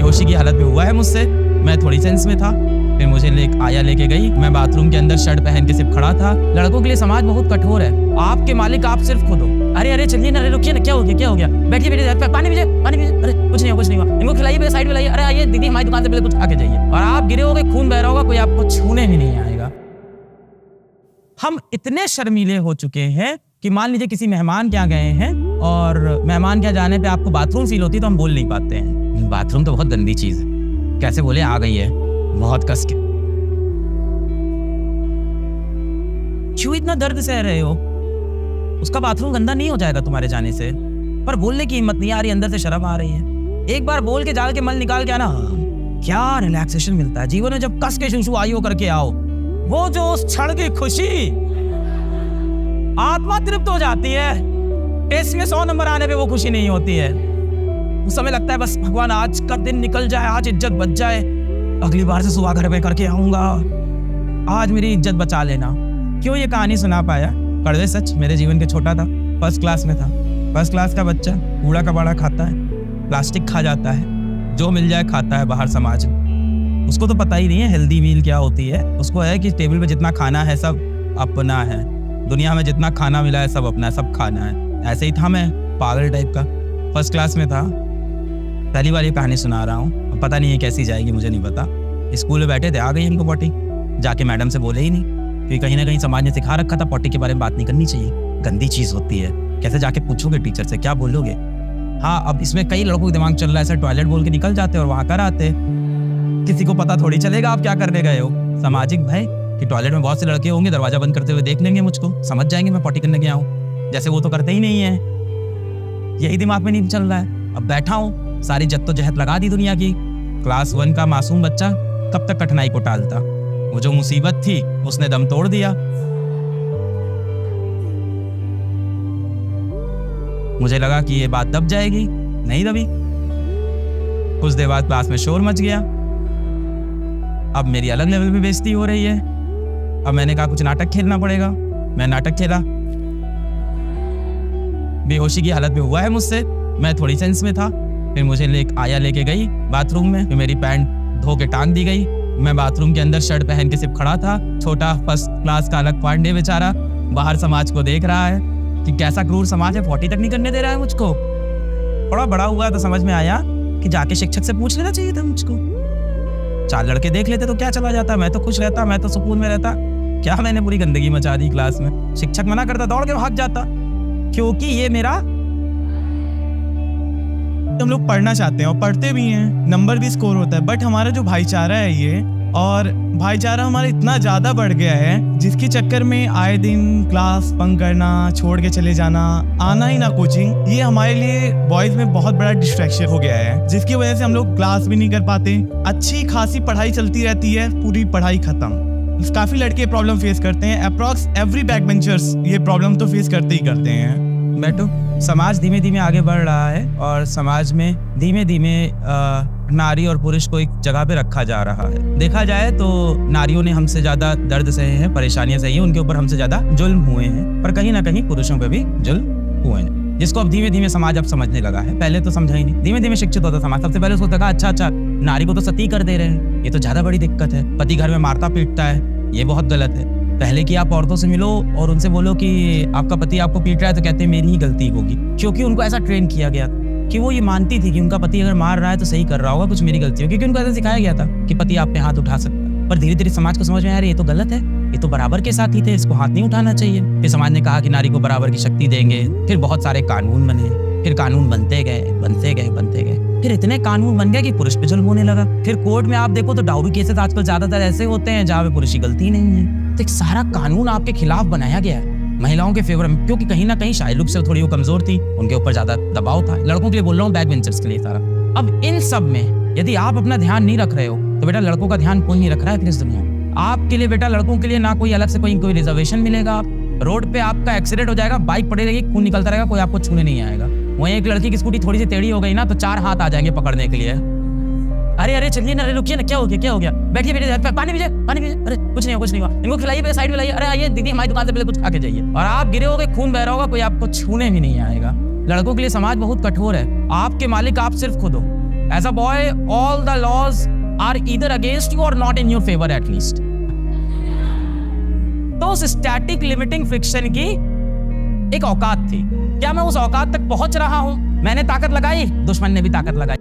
बेहोशी की हालत में हुआ है मुझसे। मैं थोड़ी सेंस में था, फिर मुझे लेके गई। मैं बाथरूम के अंदर शर्ट पहन के सिर्फ खड़ा था। लड़कों के लिए समाज बहुत कठोर है। आपके मालिक आप सिर्फ खुद हो। अरे चलिए ना, अरे रुकिए ना, क्या हो गया? बैठिए, पानी पीजिए। अरे कुछ नहीं हुआ। इनको खिलाइए, साइड में लाइए। अरे आइए दीदी, हमारी दुकान से पहले कुछ खा के जाइए। और आप गिरे होगे, खून बह रहा होगा, कोई आपको छूने भी नहीं आएगा। हम इतने शर्मीले हो चुके हैं कि मान लीजिए किसी मेहमान के यहाँ गए हैं और मेहमान के यहाँ जाने पे आपको बाथरूम फील होती है तो हम बोल नहीं पाते हैं, बाथरूम तो बहुत गंदी चीज है। कैसे बोले, आ गई है बहुत कस के। क्यों इतना दर्द सह रहे हो? उसका बाथरूम गंदा नहीं हो जाएगा तुम्हारे जाने से, पर बोलने की हिम्मत नहीं आ रही, अंदर से शर्म आ रही है। एक बार बोल के जाल के मल निकाल के आना, क्या रिलैक्सेशन मिलता है जीवन में जब कस के शुशु आयु करके आओ। वो जो उस क्षण की खुशी, आत्मा तृप्त हो जाती है। टेस्ट में 100 नंबर आने पे वो खुशी नहीं होती है। उस समय लगता है बस भगवान आज का दिन निकल जाए, आज इज्जत बच जाए, अगली बार से सुबह घर में करके आऊंगा, आज मेरी इज्जत बचा लेना। क्यों ये कहानी सुना पाया? कड़वे सच, मेरे जीवन के छोटा था, फर्स्ट क्लास में था। फर्स्ट क्लास का बच्चा कूड़ा कबाड़ा खाता है, प्लास्टिक खा जाता है, जो मिल जाए खाता है बाहर समाज में। उसको तो पता ही नहीं है हेल्दी मील क्या होती है। उसको है कि टेबल पे जितना खाना है सब अपना है, दुनिया में जितना खाना मिला है सब अपना है, सब खाना है। ऐसे ही था मैं, पागल टाइप का। फर्स्ट क्लास में था, पहली बार ये कहानी सुना रहा हूँ, पता नहीं है कैसी जाएगी, मुझे नहीं पता। स्कूल में बैठे थे, आ गई हमको पॉटी। जाके मैडम से बोले ही नहीं, क्योंकि कहीं ना कहीं समाज ने सिखा रखा था पॉटी के बारे में बात नहीं करनी चाहिए, गंदी चीज होती है। कैसे जाके पूछोगे टीचर से, क्या बोलोगे? हाँ, अब इसमें कई लड़कों का दिमाग चल रहा है, ऐसे टॉयलेट बोल के निकल जाते और वहां कर आते। किसी को पता थोड़ी चलेगा आप क्या करने गए हो। सामाजिक भय कि टॉयलेट में बहुत से लड़के होंगे, दरवाजा बंद करते हुए देख लेंगे मुझको, समझ जाएंगे मैं पॉटी करने गया हूँ। जैसे वो तो करते ही नहीं है, यही दिमाग में नहीं चल रहा है। अब बैठा हूँ, सारी जद्दोजहद लगा दी दुनिया की। क्लास 1 का मासूम बच्चा कब तक कठिनाई को टालता? वो जो मुसीबत थी उसने दम तोड़ दिया। मुझे लगा कि ये बात दब जाएगी, नहीं दबी। कुछ देर बाद क्लास में शोर मच गया। अब मेरी अलग लेवल पे बेइज्जती हो रही है। अब मैंने कहा कुछ नाटक खेलना पड़ेगा। मैं नाटक खेला, बेहोशी की हालत में हुआ है मुझसे। मैं थोड़ी सेंस में था, फिर मुझे लेके गई बाथरूम में, फिर मेरी पैंट धो के टांग दी गई। मैं बाथरूम के अंदर शर्ट पहन के सिर्फ खड़ा था। छोटा फर्स्ट क्लास का अलग पांडे बेचारा बाहर समाज को देख रहा है कि कैसा क्रूर समाज है, 40 तक नहीं करने दे रहा है मुझको। थोड़ा बड़ा हुआ तो समझ में आया कि जाके शिक्षक से पूछ लेना चाहिए था मुझको। 4 लड़के देख लेते तो क्या चला जाता, मैं तो खुश रहता, मैं तो सुकून में रहता। क्या मैंने पूरी गंदगी मचा दी क्लास में। शिक्षक मना करता, दौड़ के भाग जाता, क्योंकि ये मेरा, हम लोग पढ़ना चाहते हैं और पढ़ते भी हैं, नंबर भी स्कोर होता है, बट हमारा जो भाईचारा है ये, और भाईचारा हमारा इतना ज़्यादा बढ़ गया है जिसके चक्कर में आए दिन क्लास बंक करना, छोड़ के चले जाना, आना ही ना कोचिंग, ये हमारे लिए बॉयज़ में बहुत बड़ा डिस्ट्रैक्शन हो गया है, जिसकी वजह से हम लोग क्लास भी नहीं कर पाते। अच्छी खासी पढ़ाई चलती रहती है, पूरी पढ़ाई खत्म। काफ़ी लड़के प्रॉब्लम फेस करते हैं, अप्रॉक्स एवरी बैक बेंचर्स ये प्रॉब्लम तो फेस करते ही करते हैं। बैठो। समाज धीमे धीमे आगे बढ़ रहा है और समाज में धीमे धीमे नारी और पुरुष को एक जगह पे रखा जा रहा है। देखा जाए तो नारियों ने हमसे ज्यादा दर्द सहे हैं, परेशानियां सही हैं, उनके ऊपर हमसे ज्यादा जुल्म हुए हैं, पर कहीं ना कहीं पुरुषों पे भी जुल्म हुए हैं, जिसको अब धीमे धीमे समाज अब समझने लगा है। पहले तो समझा ही नहीं, धीमे धीमे शिक्षित होता समाज। सबसे पहले उसको लगा अच्छा नारी को तो सती कर दे रहे हैं, ये तो ज्यादा बड़ी दिक्कत है। पति घर में मारता पीटता है, ये बहुत गलत है। पहले कि आप औरतों से मिलो और उनसे बोलो कि आपका पति आपको पीट रहा है तो कहते हैं मेरी ही गलती होगी, क्योंकि उनको ऐसा ट्रेन किया गया कि वो ये मानती थी कि उनका पति अगर मार रहा है तो सही कर रहा होगा, कुछ मेरी गलती होगी, क्योंकि उनको ऐसा सिखाया गया था कि पति आप पे हाथ उठा सकता है। पर धीरे धीरे समाज को समझ में आया ये तो गलत है, ये तो बराबर के साथ ही थे, इसको हाथ नहीं उठाना चाहिए। फिर समाज ने कहा कि नारी को बराबर की शक्ति देंगे, फिर बहुत सारे कानून बने, फिर कानून बनते गए, फिर इतने कानून बन गए कि पुरुष पे जुल्म होने लगा। फिर कोर्ट में आप देखो तो डाउरी केसेस आजकल ज्यादातर ऐसे होते हैं जहाँ पे पुरुष की गलती नहीं है। तो एक सारा कानून आपके खिलाफ बनाया गया है, महिलाओं के फेवर में, क्योंकि कहीं ना कहीं शारीरिक रूप से थोड़ी वो कमजोर थी, उनके ऊपर ज्यादा दबाव था। लड़कों के लिए बोल रहा हूँ, बैक बेंचर्स के लिए सारा। अब इन सब में यदि आप अपना ध्यान नहीं रख रहे हो तो बेटा लड़कों का ध्यान कोई नहीं रख रहा है इस दुनिया में। आपके लिए बेटा लड़कों के लिए ना कोई अलग से कोई रिजर्वेशन मिलेगा। आप रोड पे आपका एक्सीडेंट हो जाएगा, बाइक पड़ी रहेगी, खून निकलता रहेगा, कोई आपको छूने नहीं आएगा। वहीं एक लड़की की स्कूटी थोड़ी सी टेढ़ी हो गई ना तो 4 हाथ आ जाएंगे पकड़ने के लिए। अरे चलिए ना, अरे रुकिए ना, क्या हो गया? बैठिए, पानी पीजिए। अरे कुछ नहीं हुआ। इनको खिलाइए, साइड में लाइए। अरे आइए दीदी, हमारी दुकान से पहले कुछ खा के जाइए। और आप गिरे होगे, खून बह रहा होगा, कोई आपको छूने भी नहीं आएगा। लड़कों के लिए समाज बहुत कठोर है। आपके मालिक आप सिर्फ खुद हो। As a boy all the laws are either against you और not in your favour at least. तो उस स्टैटिक लिमिटिंग फ्रिक्शन की एक औकात थी। क्या मैं उस औकात तक पहुंच रहा हूं? मैंने ताकत लगाई, दुश्मन ने भी ताकत लगाई।